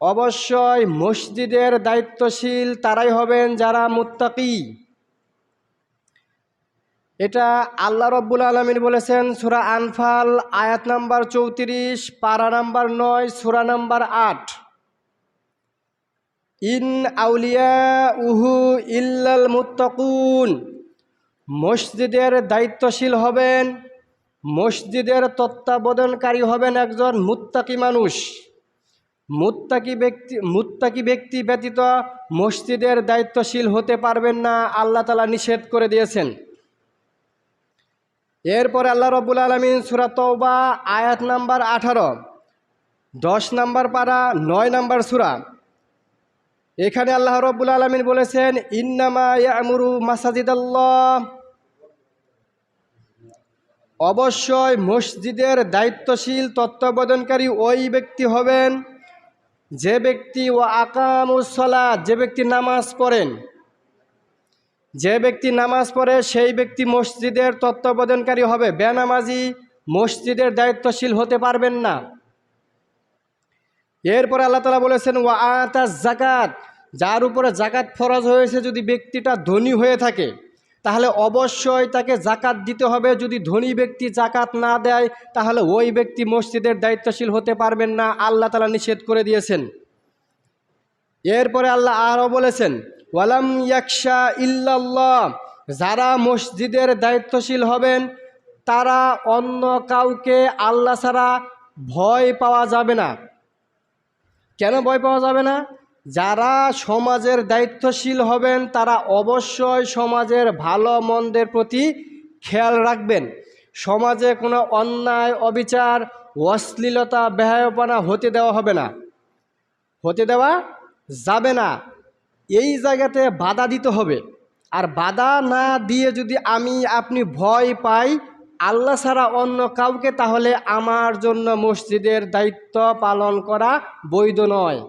অবশ্যই মসজিদের দায়িত্বশীল তারাই হবেন যারা মুত্তাকি। এটা আল্লাহ রব্বুল আলামিন বলেছেন সূরা আনফাল আয়াত নাম্বার 34, পারা নাম্বার 9, সূরা নাম্বার 8। ইন আউলিয়াউহু ইল্লাল মুত্তাকুন, মসজিদের দায়িত্বশীল হবেন, মসজিদের তত্ত্বাবধানকারী হবেন একজন মুত্তাকি মানুষ। মুত্তাকি ব্যক্তি ব্যতীত মসজিদের দায়িত্বশীল হতে পারবেন না, আল্লাহ তাআলা নিষেধ করে দিয়েছেন। এরপরে আল্লাহ রব্বুল আলামিন সূরা তাওবা আয়াত নাম্বার 18, 10 নাম্বার পারা, 9 নাম্বার সূরা, এখানে আল্লাহ রব্বুল আলামিন বলেছেন ইন্নামা ইয়া'মুরু মাসাজিদাল্লাহ, অবশ্যই মসজিদের দায়িত্বশীল তত্ত্বাবধানকারী ওই ব্যক্তি হবেন যে ব্যক্তি ও আকামুস সালাত, যে ব্যক্তি নামাজ পড়েন, যে ব্যক্তি নামাজ পড়ে সেই ব্যক্তি মসজিদের তত্ত্বাবধানকারী হবে। বেনামাজি মসজিদের দায়িত্বশীল হতে পারবেন না। এরপরে আল্লাহ তাআলা বলেছেন ওয়া আতাজ যাকাত, যার উপরে যাকাত ফরজ হয়েছে যদি ব্যক্তিটা ধনী হয়ে থাকে তাহলে অবশ্যই তাকে যাকাত দিতে হবে। যদি ধনী ব্যক্তি যাকাত না দেয় তাহলে ওই ব্যক্তি মসজিদের দায়িত্বশীল হতে পারবেন না, আল্লাহ তাআলা নিষেধ করে দিয়েছেন। এরপরে আল্লাহ আরও বলেছেন ওয়ালাম ইয়াকশা ইল্লাল্লাহ, যারা মসজিদের দায়িত্বশীল হবেন তারা অন্য কাউকে আল্লাহ ছাড়া ভয় পাওয়া যাবে না। কেন ভয় পাওয়া যাবে না? যারা সমাজের দায়িত্বশীল হবেন তারা অবশ্যই সমাজের ভালো মন্দের প্রতি খেয়াল রাখবেন। সমাজে কোনো অন্যায়, অবিচার, অশ্লীলতা, বেহায়াপনা হতে দেওয়া হবে না, হতে দেওয়া যাবে না। এই জায়গাতে বাধা দিতে হবে। আর বাধা না দিয়ে যদি আমি আপনি ভয় পাই আল্লাহ ছাড়া অন্য কাউকে, তাহলে আমার জন্য মসজিদের দায়িত্ব পালন করা বৈধ নয়।